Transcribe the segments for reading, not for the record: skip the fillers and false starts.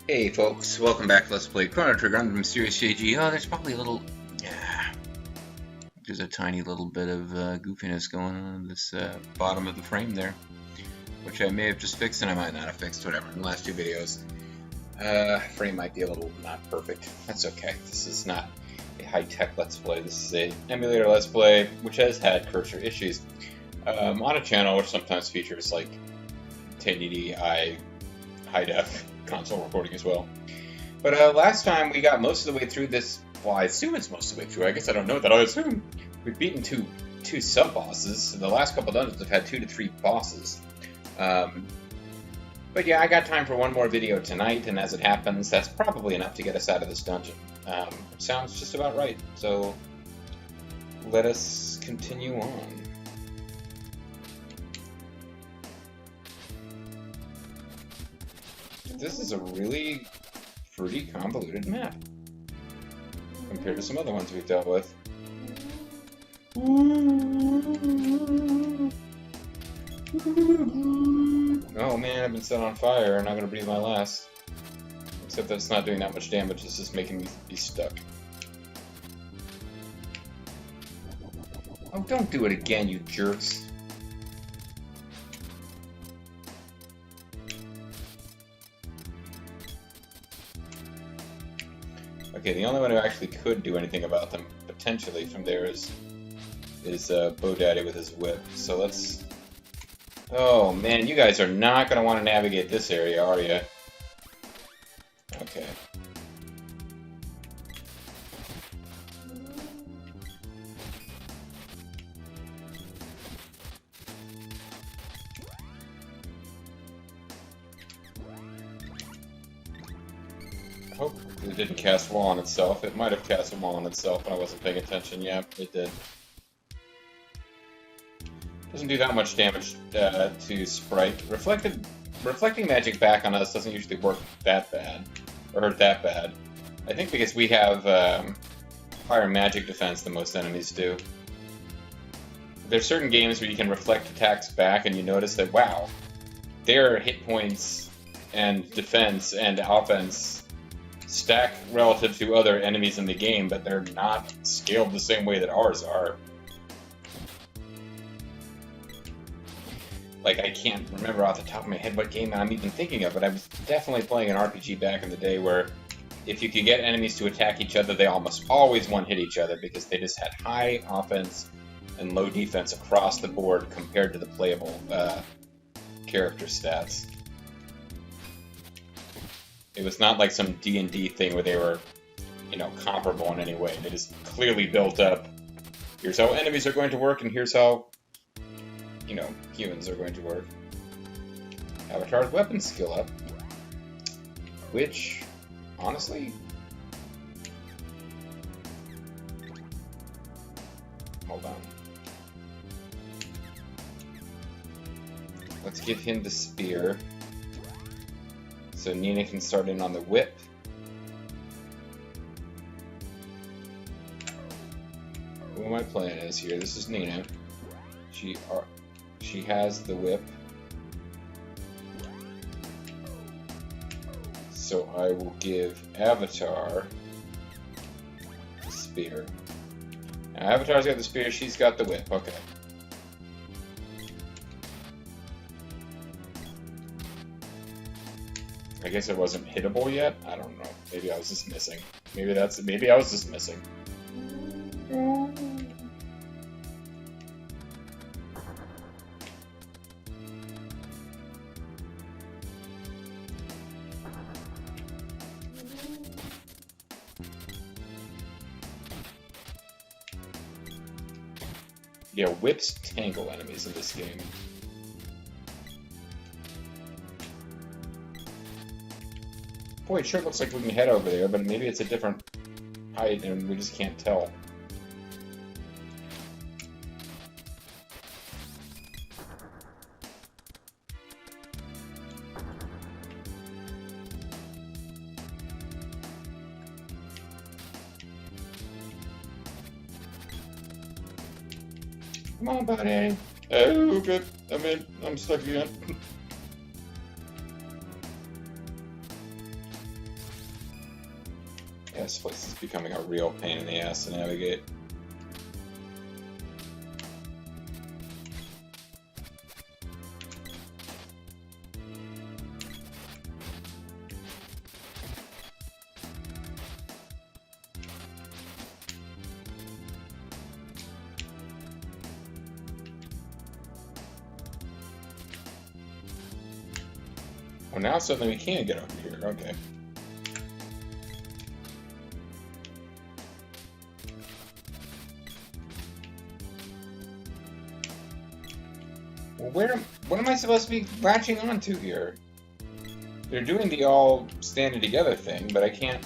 Hey folks, welcome back to Let's Play Chrono Trigger. I'm the Mysterious JG. Oh, there's probably a little... there's a tiny little bit of goofiness going on in this bottom of the frame there, which I may have just fixed and I might not have fixed, whatever, in the last two videos. Frame might be a little not perfect. That's okay. This is not a high-tech Let's Play. This is a emulator Let's Play, which has had cursor issues. On a channel which sometimes features like 1080i high-def console recording as well. But last time we got most of the way through this. Well, I assume it's most of the way through. I guess I don't know that. I assume we've beaten two sub-bosses. The last couple dungeons have had 2 to 3 bosses. But yeah, I got time for one more video tonight, and as it happens, that's probably enough to get us out of this dungeon. It sounds just about right. So let us continue on. This is a really pretty convoluted map compared to some other ones we've dealt with. Oh man, I've been set on fire. I'm not gonna breathe my last. Except that it's not doing that much damage, it's just making me be stuck. Oh, don't do it again, you jerks. Okay, the only one who actually could do anything about them, potentially, from there is Bo Daddy with his whip. So let's... Oh, man, you guys are not going to want to navigate this area, are you? Okay. I hope it didn't cast wall on itself. It might have cast a wall on itself, but I wasn't paying attention. Yeah, it did. Doesn't do that much damage to Sprite. Reflecting magic back on us doesn't usually work that bad, or hurt that bad. I think because we have higher magic defense than most enemies do. There's certain games where you can reflect attacks back and you notice that, wow, their hit points and defense and offense stack relative to other enemies in the game, but they're not scaled the same way that ours are. Like, I can't remember off the top of my head what game I'm even thinking of, but I was definitely playing an RPG back in the day where if you could get enemies to attack each other, they almost always one-hit each other because they just had high offense and low defense across the board compared to the playable character stats. It was not like some D&D thing where they were, you know, comparable in any way. They just clearly built up, here's how enemies are going to work, and here's how, you know, humans are going to work. Avatar's weapon skill up. Which, honestly... Hold on. Let's give him the spear. So Nina can start in on the whip. Who am I playing as here? This is Nina. She has the whip. So I will give Avatar the spear. Now Avatar's got the spear, she's got the whip. Okay. I guess it wasn't hittable yet? I don't know. Maybe I was just missing. Maybe I was just missing. Yeah, whips tangle enemies in this game. Boy, it sure looks like we can head over there, but maybe it's a different height and we just can't tell. Come on, buddy. Oh, good. I'm stuck again. Yeah, this place is becoming a real pain in the ass to navigate. Well, now suddenly we can get over here. Okay. Well, what am I supposed to be latching onto here? They're doing the all standing together thing, but I can't.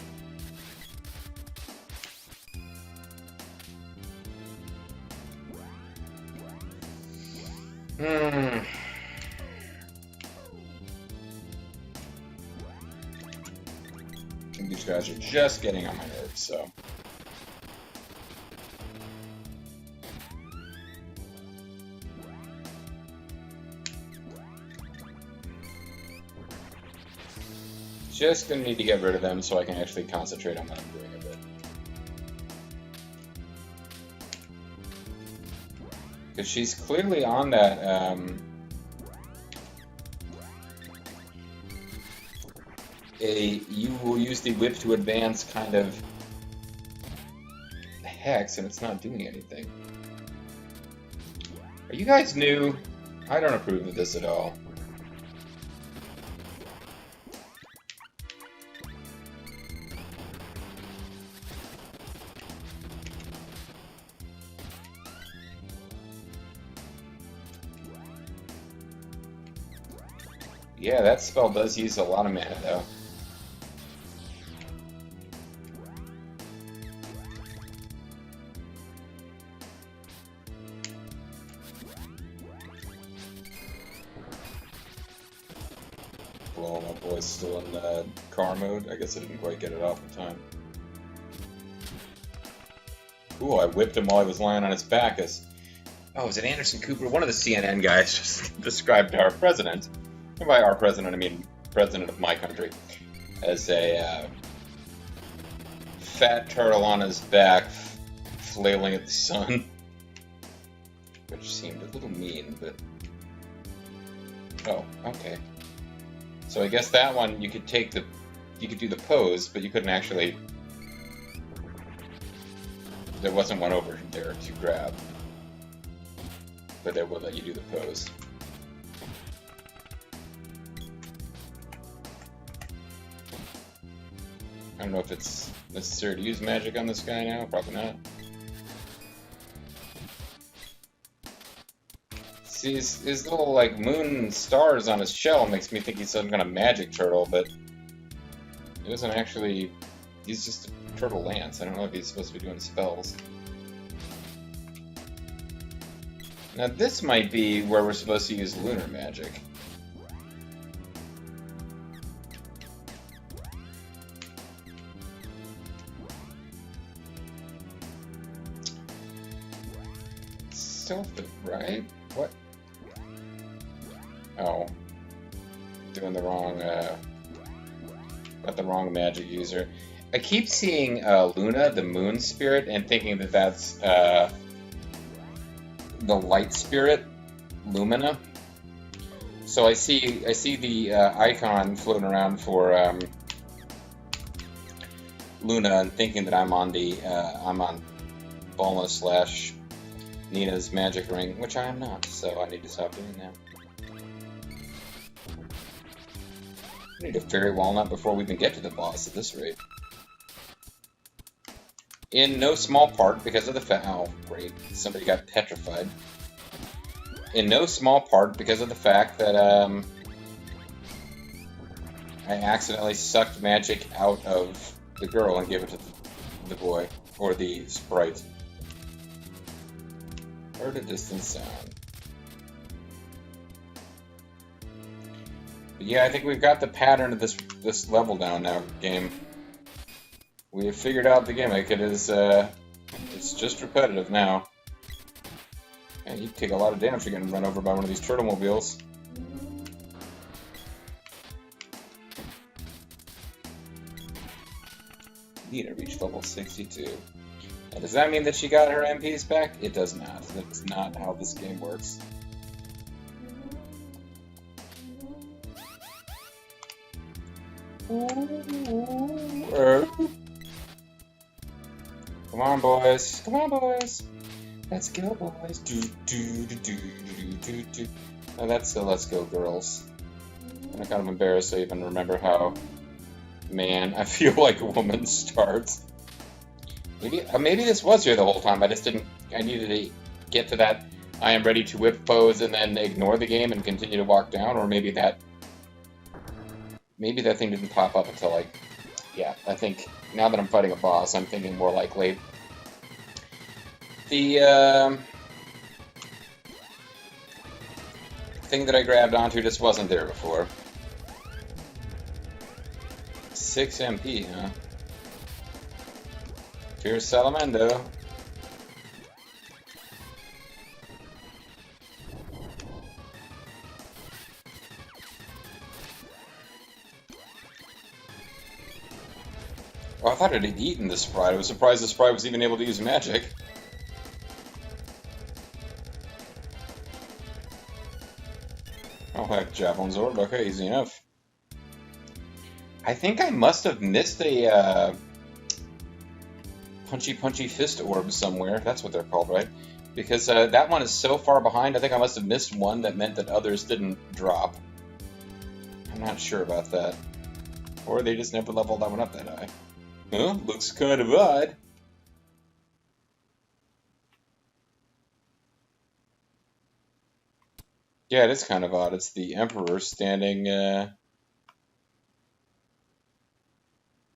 These guys are just getting on my nerves, so. Just gonna need to get rid of them so I can actually concentrate on what I'm doing a bit. Because she's clearly on that, you will use the whip to advance kind of hex, and it's not doing anything. Are you guys new? I don't approve of this at all. Yeah, that spell does use a lot of mana, though. Well, my boy's still in car mode. I guess I didn't quite get it off in time. Cool, I whipped him while he was lying on his back as... Oh, was it Anderson Cooper? One of the CNN guys just described our president. And by our president, I mean president of my country, as a fat turtle on his back, flailing at the sun, which seemed a little mean, but oh, okay. So I guess that one you could take the, you could do the pose, but you couldn't actually. There wasn't one over there to grab, but they will let you do the pose. I don't know if it's necessary to use magic on this guy now, probably not. See, his little, like, moon stars on his shell makes me think he's some kind of magic turtle, but it doesn't actually... He's just a turtle lance. I don't know if he's supposed to be doing spells. Now this might be where we're supposed to use lunar magic. Right? What? Oh. Doing the wrong, got the wrong magic user. I keep seeing Luna, the moon spirit, and thinking that that's the light spirit, Lumina. So I see the icon floating around for Luna, and thinking that I'm on the I'm on Bulma / Nina's magic ring, which I am not, so I need to stop doing that. I need a fairy walnut before we even get to the boss at this rate. In no small part because of the fact... Oh, great. Somebody got petrified. In no small part because of the fact that, I accidentally sucked magic out of the girl and gave it to the boy, or the sprite. Heard a distant sound. But yeah, I think we've got the pattern of this level down now, game. We have figured out the gimmick. It is, it's just repetitive now. And you take a lot of damage if you're getting run over by one of these turtle mobiles. Nina reached level 62. And does that mean that she got her MPs back? It does not. That's not how this game works. Come on, boys. Come on, boys. Let's go, boys. Oh, that's the Let's Go, girls. I'm kind of embarrassed to even remember how, man, I feel like a woman starts. Maybe this was here the whole time. I needed to get to that I am ready to whip pose and then ignore the game and continue to walk down, or maybe that thing didn't pop up until, like, yeah, I think now that I'm fighting a boss, I'm thinking more likely the thing that I grabbed onto just wasn't there before. 6 MP, huh? Here's Salamando. Oh, I thought it had eaten the sprite. I was surprised the sprite was even able to use magic. Oh heck, Javelin Orb. Okay, easy enough. I think I must have missed a punchy fist orb somewhere. That's what they're called, right? Because that one is so far behind, I think I must have missed one that meant that others didn't drop. I'm not sure about that. Or they just never leveled that one up that high. Huh? Looks kind of odd. Yeah, it is kind of odd. It's the Emperor standing,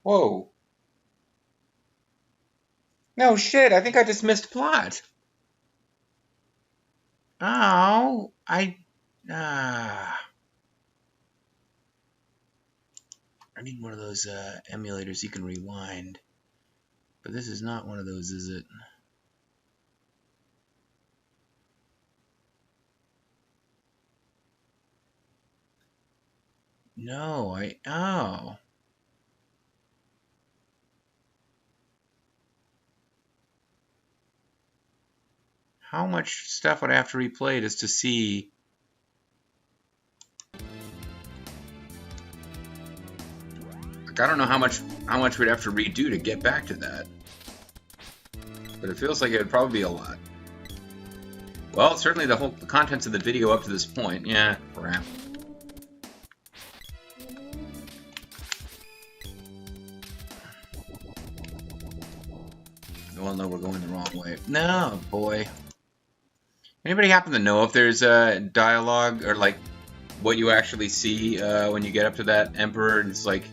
Whoa. No shit, I think I just missed plot. Oh, I need one of those emulators you can rewind. But this is not one of those, is it? No, oh. How much stuff would I have to replay just to see? Like, I don't know how much we'd have to redo to get back to that. But it feels like it would probably be a lot. Well, certainly the contents of the video up to this point. Yeah, crap. Well, no, we're going the wrong way. No, boy. Anybody happen to know if there's a dialogue or like what you actually see when you get up to that Emperor? And it's like,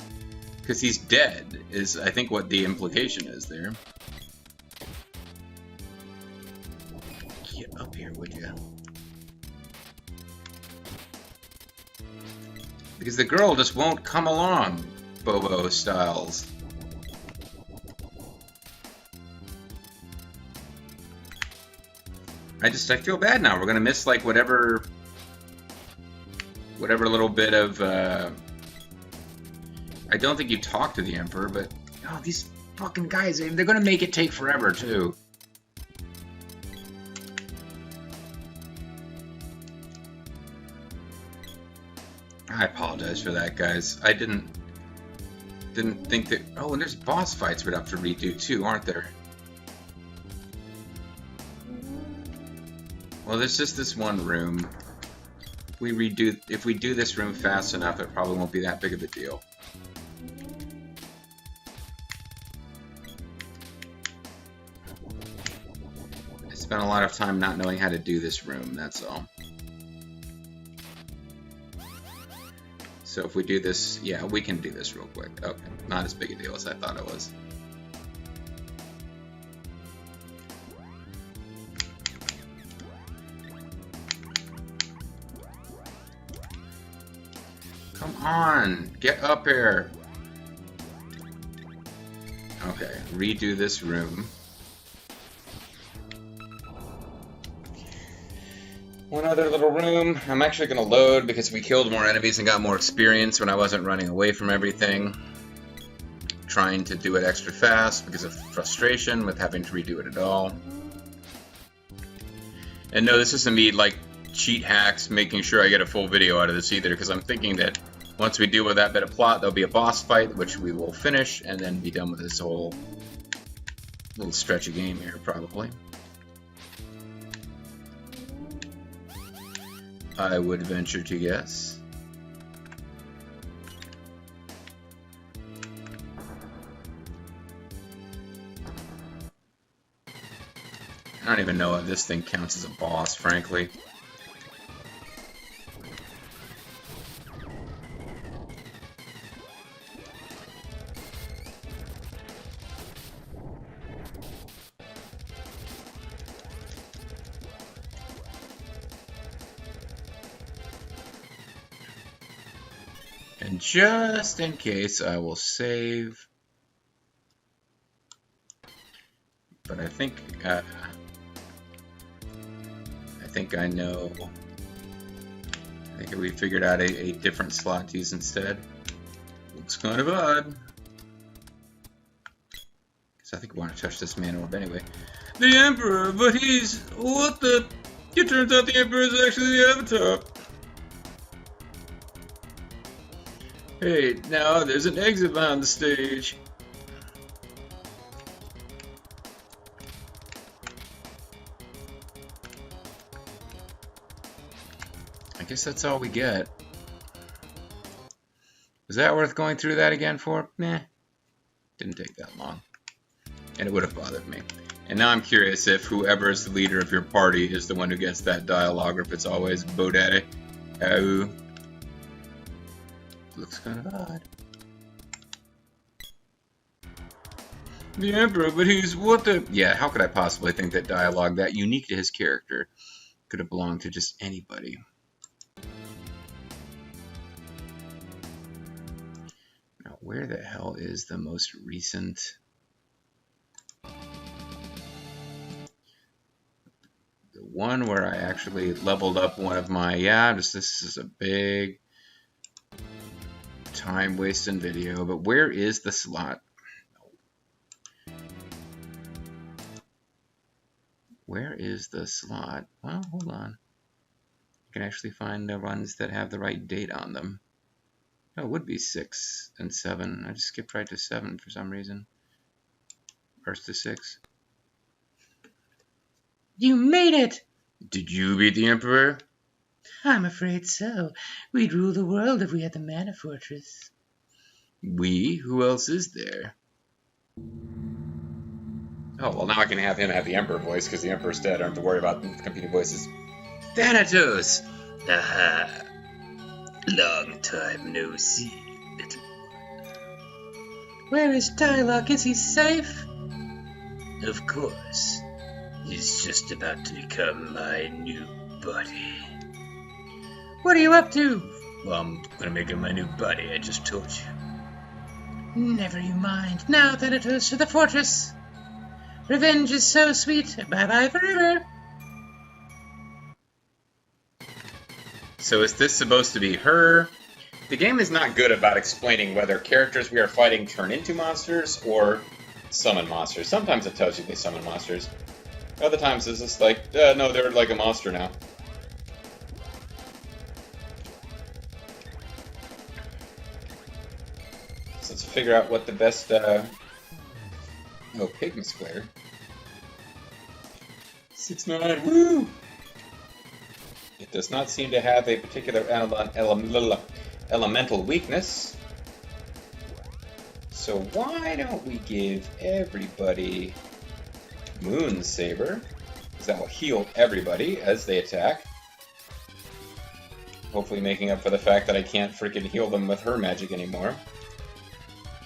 because he's dead is I think what the implication is there. Get up here, would you? Because the girl just won't come along, Bobo Styles. I feel bad now. We're gonna miss like whatever little bit of. I don't think you talk to the Emperor, but oh, these fucking guys, they're gonna make it take forever too. I apologize for that, guys. I didn't think that. Oh, and there's boss fights we'd have to redo too, aren't there? Well, there's just this one room. If we do this room fast enough, it probably won't be that big of a deal. I spent a lot of time not knowing how to do this room, that's all. So if we do this, yeah, we can do this real quick. Okay, not as big a deal as I thought it was. Come on, get up here. Okay, redo this room. One other little room. I'm actually going to load because we killed more enemies and got more experience when I wasn't running away from everything. trying to do it extra fast because of frustration with having to redo it at all. And no, this isn't me like cheat hacks making sure I get a full video out of this either, because I'm thinking that once we deal with that bit of plot, there'll be a boss fight, which we will finish, and then be done with this whole little stretch of game here, probably. I would venture to guess. I don't even know if this thing counts as a boss, frankly. And just in case, I will save. But I think I know. I think we figured out a different slot to use instead. Looks kind of odd. Because I think we want to touch this man orb anyway. The Emperor, but he's... what the... It turns out the Emperor is actually the Avatar. Hey, now there's an exit behind the stage. I guess that's all we get. Was that worth going through that again for? Nah. Didn't take that long. And it would have bothered me. And now I'm curious if whoever is the leader of your party is the one who gets that dialogue, or if it's always Bodaddy. Oh. Looks kind of odd. The Emperor, but he's what the... Yeah, how could I possibly think that dialogue that unique to his character could have belonged to just anybody? Now, where the hell is the most recent... The one where I actually leveled up one of my... Yeah, this is a big... time wasting video, but where is the slot? Where is the slot? Well, hold on. I can actually find the runs that have the right date on them. No, it would be 6 and 7. I just skipped right to 7 for some reason. First to 6. You made it! Did you beat the Emperor? I'm afraid so. We'd rule the world if we had the Mana Fortress. We? Who else is there? Oh, well, now I can have him have the Emperor voice, because the Emperor's dead. I don't have to worry about competing voices. Thanatos! Aha! Long time no see, little one. Where is Dialogue? Is he safe? Of course. He's just about to become my new body. What are you up to? Well, I'm gonna make him my new body, I just told you. Never you mind. Now, Thanatos, to the fortress. Revenge is so sweet. Bye-bye forever. So is this supposed to be her? The game is not good about explaining whether characters we are fighting turn into monsters or summon monsters. Sometimes it tells you they summon monsters. Other times it's just like, no, they're like a monster now. So let's figure out what the best, oh, Pigma Square. 6-9, woo! It does not seem to have a particular elemental weakness. So why don't we give everybody Moon Saber, because that will heal everybody as they attack. Hopefully making up for the fact that I can't freaking heal them with her magic anymore.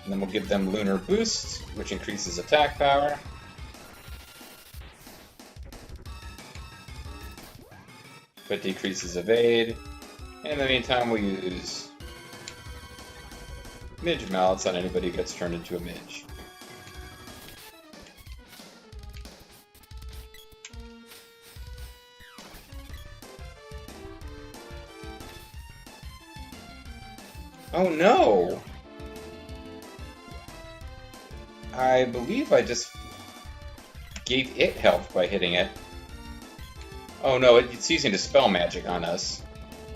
And then we'll give them Lunar Boost, which increases attack power. But decreases evade. And in the meantime, we'll use Midge Mallets on anybody who gets turned into a Midge. Oh no! I believe I just gave it health by hitting it. Oh no, it's using Dispel Magic on us.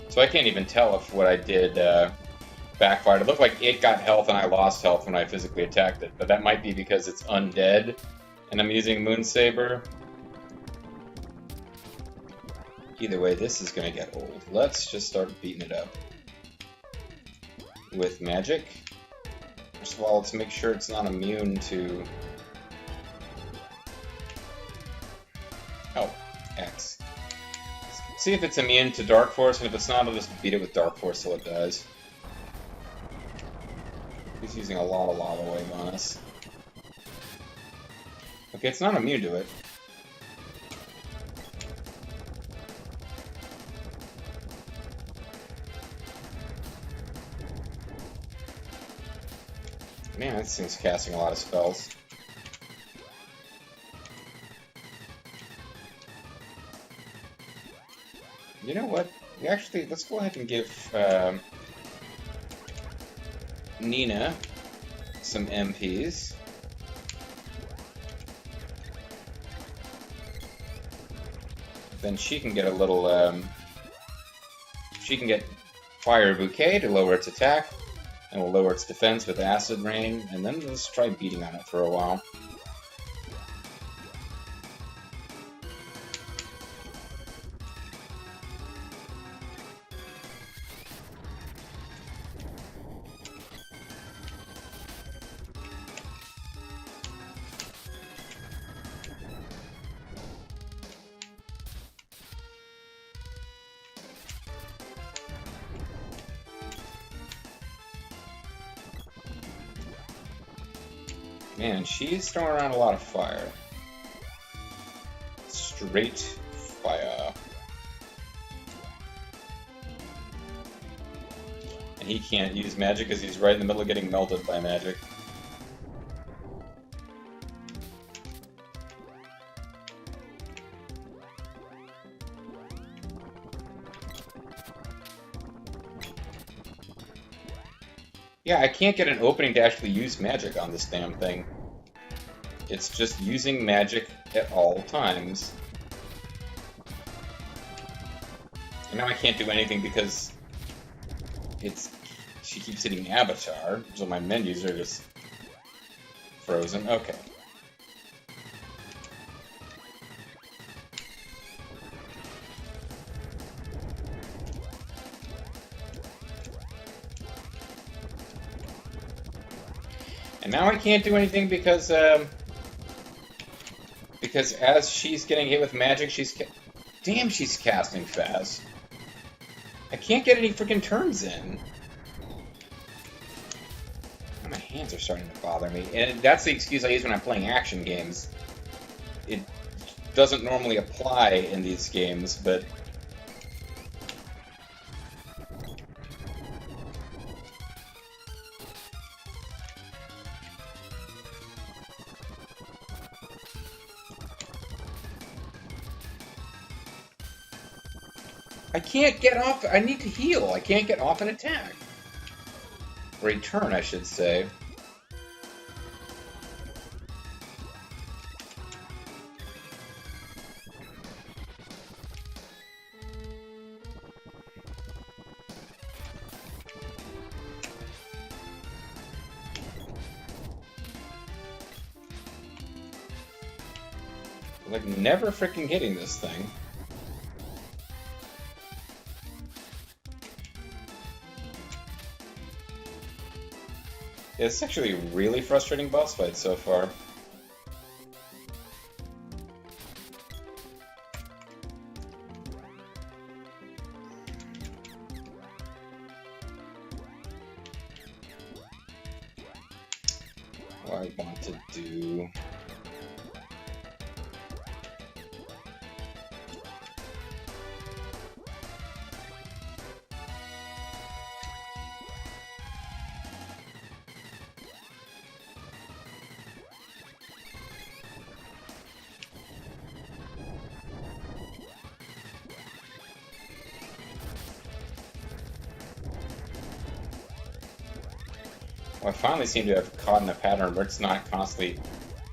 So I can't even tell if what I did backfired. It looked like it got health and I lost health when I physically attacked it. But that might be because it's undead and I'm using Moon Saber. Either way, this is going to get old. Let's just start beating it up with magic. First of all, let's make sure it's not immune to... Oh, X. Let's see if it's immune to Dark Force, and if it's not, I'll just beat it with Dark Force till it dies. He's using a lot of Lava Wave on us. Okay, it's not immune to it. Man, this thing's casting a lot of spells. You know what? Actually, let's go ahead and give Nina some MPs. Then she can get a little, she can get Fire Bouquet to lower its attack, and we'll lower its defense with Acid Rain, and then let's try beating on it for a while. Man, she's throwing around a lot of fire. Straight fire. And he can't use magic because he's right in the middle of getting melted by magic. Yeah, I can't get an opening to actually use magic on this damn thing. It's just using magic at all times. And now I can't do anything because she keeps hitting Avatar, so my menus are just frozen. Okay. And now I can't do anything because as she's getting hit with magic, she's casting fast. I can't get any freaking turns in. My hands are starting to bother me, and that's the excuse I use when I'm playing action games. It doesn't normally apply in these games, but I can't get off. I need to heal. I can't get off an attack. Or a turn, I should say. I'm like never freaking hitting this thing. It's actually a really frustrating boss fight so far. What I want to do... Well, I finally seem to have caught in a pattern where it's not constantly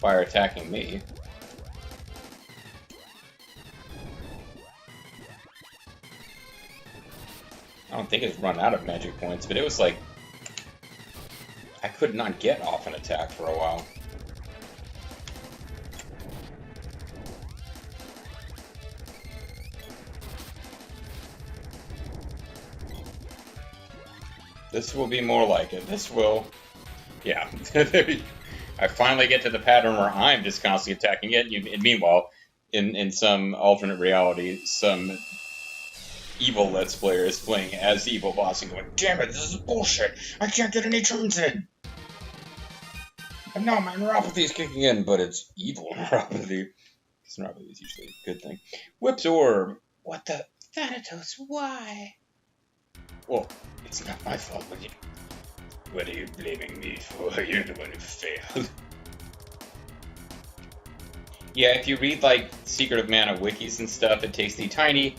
fire attacking me. I don't think it's run out of magic points, but it was like I could not get off an attack for a while. This will be more like it. This will... Yeah. I finally get to the pattern where I'm just constantly attacking it, and meanwhile, in some alternate reality, some evil Let's Player is playing as the evil boss and going, "Damn it, this is bullshit! I can't get any turns in!" And now my neuropathy is kicking in, but it's evil neuropathy. Because neuropathy is usually a good thing. Whips Orb! What the... Thanatos, why? Well, it's not my fault, but what are you blaming me for? You're the one who failed. Yeah, if you read, like, Secret of Mana wikis and stuff, it takes the tiny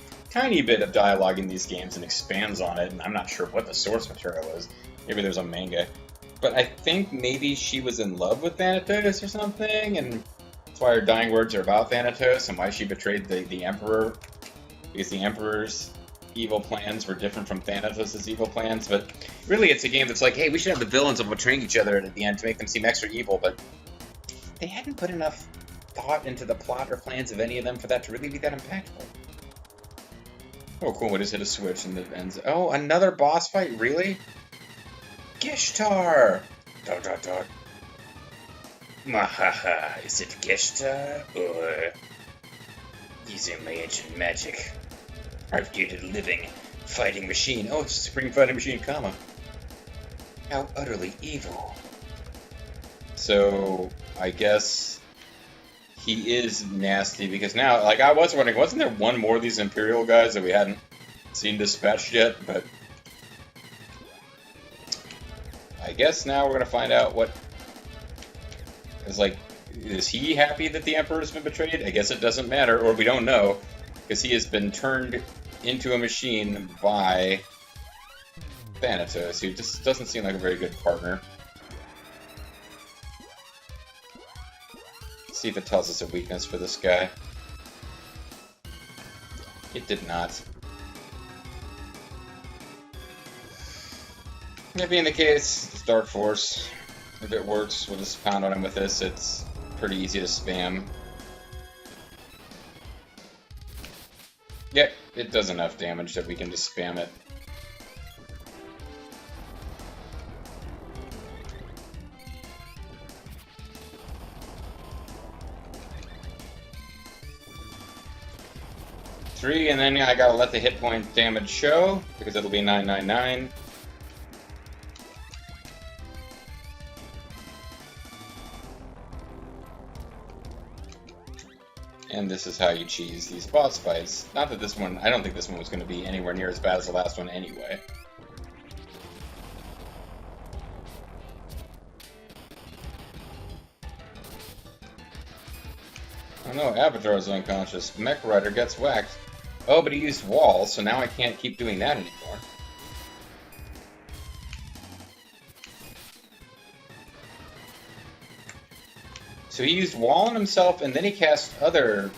bit of dialogue in these games and expands on it, and I'm not sure what the source material is. Maybe there's a manga. But I think maybe she was in love with Thanatos or something, and that's why her dying words are about Thanatos, and why she betrayed the Emperor, because the Emperor's evil plans were different from Thanatos' evil plans. But really, it's a game that's like, hey, we should have the villains of betraying each other at the end to make them seem extra evil, but they hadn't put enough thought into the plot or plans of any of them for that to really be that impactful. Oh, cool, we just hit a switch and it ends. Oh, another boss fight? Really? Gishtar! Dot dot dot. Mahaha, is it Gishtar or using my ancient magic? I've created a living fighting machine. Oh, it's a Supreme Fighting Machine, comma. How utterly evil. So, I guess he is nasty because now, like, I was wondering, wasn't there one more of these Imperial guys that we hadn't seen dispatched yet? But I guess now we're gonna find out what is, like, is he happy that the Emperor's been betrayed? I guess it doesn't matter, or we don't know, because he has been turned into a machine by Thanatos, who just doesn't seem like a very good partner. Let's see if it tells us a weakness for this guy. It did not. That being the case, it's Dark Force. If it works, we'll just pound on him with this. It's pretty easy to spam. Yep, it does enough damage that we can just spam it. Three, and then I gotta let the hit point damage show, because it'll be 999. And this is how you cheese these boss fights. Not that this one, I don't think this one was going to be anywhere near as bad as the last one anyway. Oh no, Avatar's unconscious. Mech Rider gets whacked. Oh, but he used Wall, so now I can't keep doing that anymore. So he used Wall on himself, and then he cast other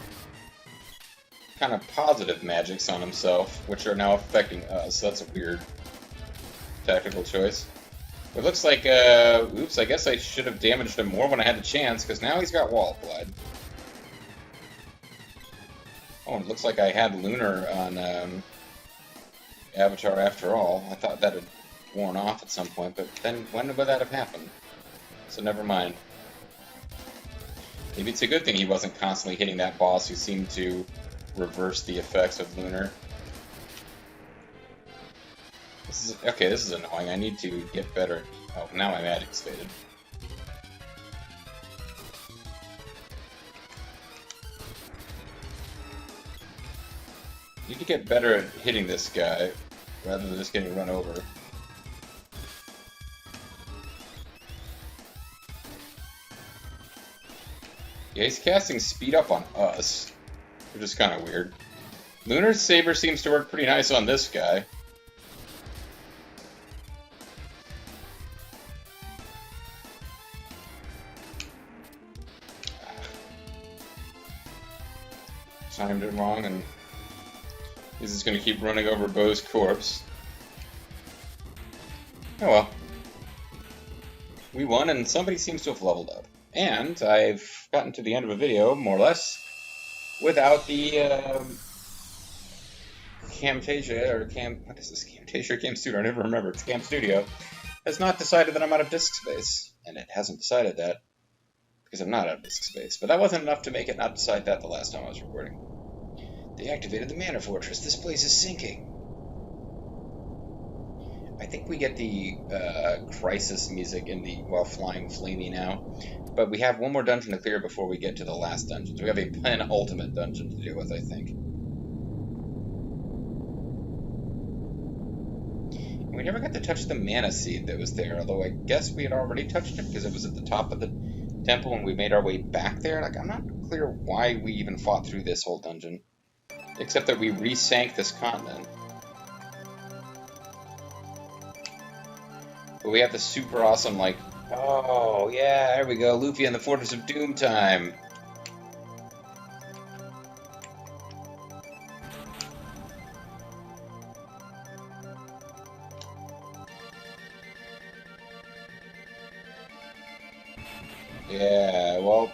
kind of positive magics on himself, which are now affecting us. That's a weird tactical choice. It looks like, oops, I guess I should have damaged him more when I had the chance, because now he's got Wall applied. Oh, it looks like I had Lunar on Avatar after all. I thought that had worn off at some point, but then when would that have happened? So never mind. Maybe it's a good thing he wasn't constantly hitting that boss who seemed to reverse the effects of Lunar. This is annoying. I need to get better. Oh, now my magic's faded. Need to get better at hitting this guy rather than just getting run over. Yeah, he's casting speed up on us, which is kind of weird. Lunar's Saber seems to work pretty nice on this guy. timed it wrong, and he's just gonna keep running over Bo's corpse. Oh well. We won, and somebody seems to have leveled up. And I've gotten to the end of a video, more or less, without the Camtasia, or what is this? Camtasia or Cam Studio? I never remember. It's Cam Studio. Has not decided that I'm out of disk space. And it hasn't decided that because I'm not out of disk space. But that wasn't enough to make it not decide that the last time I was recording. They activated the Mana Fortress. This place is sinking. I think we get the Crisis music in the while flying Flamey now. But we have one more dungeon to clear before we get to the last dungeon. So we have a penultimate dungeon to deal with, I think. And we never got to touch the mana seed that was there, although I guess we had already touched it because it was at the top of the temple and we made our way back there. Like, I'm not clear why we even fought through this whole dungeon, except that we resank this continent. But we have the super awesome, like, oh, yeah, there we go, Luffy and the Fortress of Doom time. Yeah, well,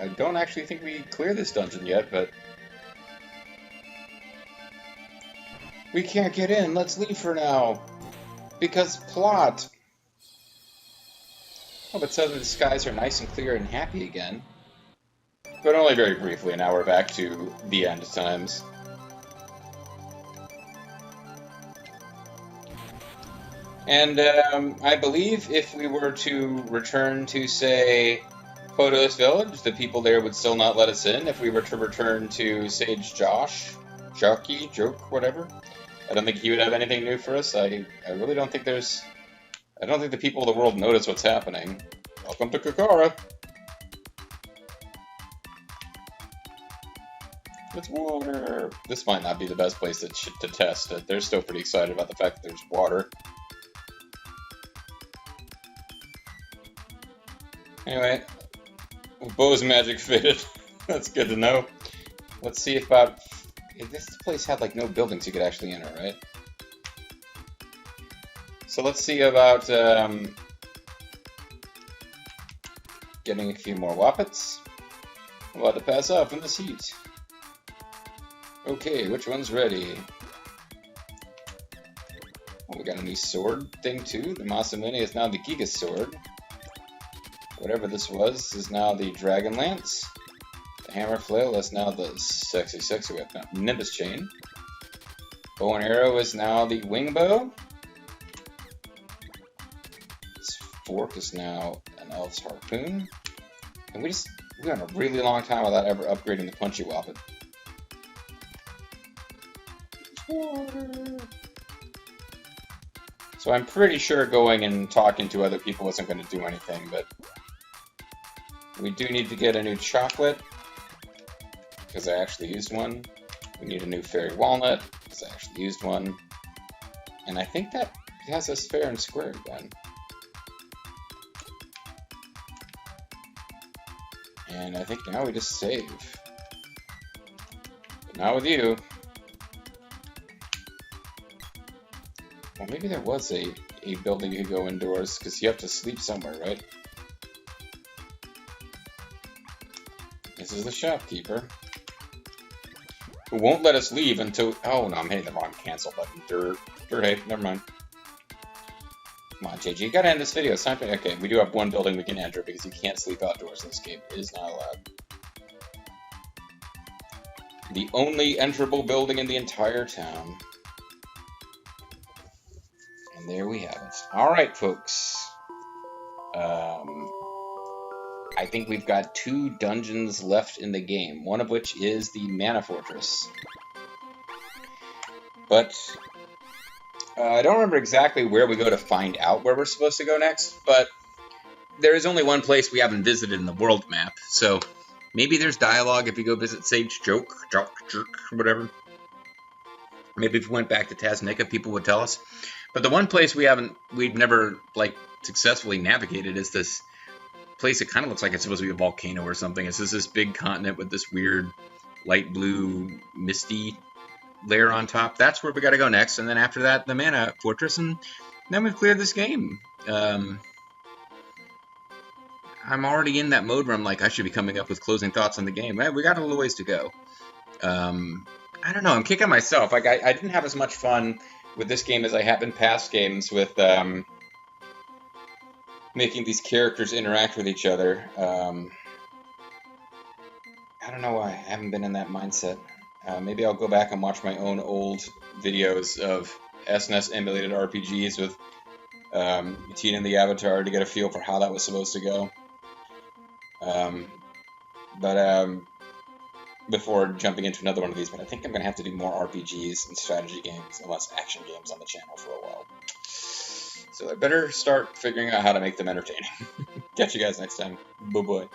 I don't actually think we cleared this dungeon yet, but we can't get in. Let's leave for now. Because plot. Oh, but suddenly the skies are nice and clear and happy again. But only very briefly, and now we're back to the end times. And I believe if we were to return to, say, Kodos Village, the people there would still not let us in. If we were to return to Sage Joke, whatever, I don't think he would have anything new for us. I really don't think there's... I don't think the people of the world notice what's happening. Welcome to Kakara. It's water. This might not be the best place to test it. They're still pretty excited about the fact that there's water. Anyway, Bo's magic faded. That's good to know. Let's see if about... This place had like no buildings you could actually enter, right? So let's see about getting a few more Wappets. I'm about to pass off in this heat. Okay, which one's ready? Oh, we got a new sword thing too. The Masamune is now the Giga Sword. Whatever this was is now the Dragon Lance. The Hammer Flail is now the sexy weapon. Nimbus Chain. Bow and Arrow is now the Wing Bow. This fork is now an Elf's Harpoon. And we went a really long time without ever upgrading the Punchy Wappet. So I'm pretty sure going and talking to other people isn't going to do anything, but we do need to get a new chocolate, because I actually used one. We need a new fairy walnut, because I actually used one. And I think that has us fair and square again. And I think now we just save. But not with you. Well, maybe there was a building you could go indoors, because you have to sleep somewhere, right? This is the shopkeeper, who won't let us leave until... Oh, no, I'm hitting the wrong cancel button. Hey, never mind. Come on, JG, you gotta end this video. It's time to... Okay, we do have one building we can enter, because you can't sleep outdoors in this game. It is not allowed. The only enterable building in the entire town. And there we have it. Alright, folks. I think we've got 2 dungeons left in the game, one of which is the Mana Fortress. But I don't remember exactly where we go to find out where we're supposed to go next, but there is only one place we haven't visited in the world map, so maybe there's dialogue if we go visit Sage Joke, whatever. Maybe if we went back to Taznica, people would tell us. But the one place we've never, like, successfully navigated is this place that kind of looks like it's supposed to be a volcano or something. It's just this big continent with this weird light blue misty layer on top. That's where we got to go next. And then after that, the mana fortress, and then we've cleared this game. I'm already in that mode where I'm like, I should be coming up with closing thoughts on the game. We got a little ways to go. I don't know. I'm kicking myself. Like I didn't have as much fun with this game as I have in past games with making these characters interact with each other. I don't know why. I haven't been in that mindset. Maybe I'll go back and watch my own old videos of SNES emulated RPGs with Tina and the Avatar to get a feel for how that was supposed to go. Before jumping into another one of these, but I think I'm going to have to do more RPGs and strategy games and less action games on the channel for a while. So I better start figuring out how to make them entertaining. Catch you guys next time. Bye-bye.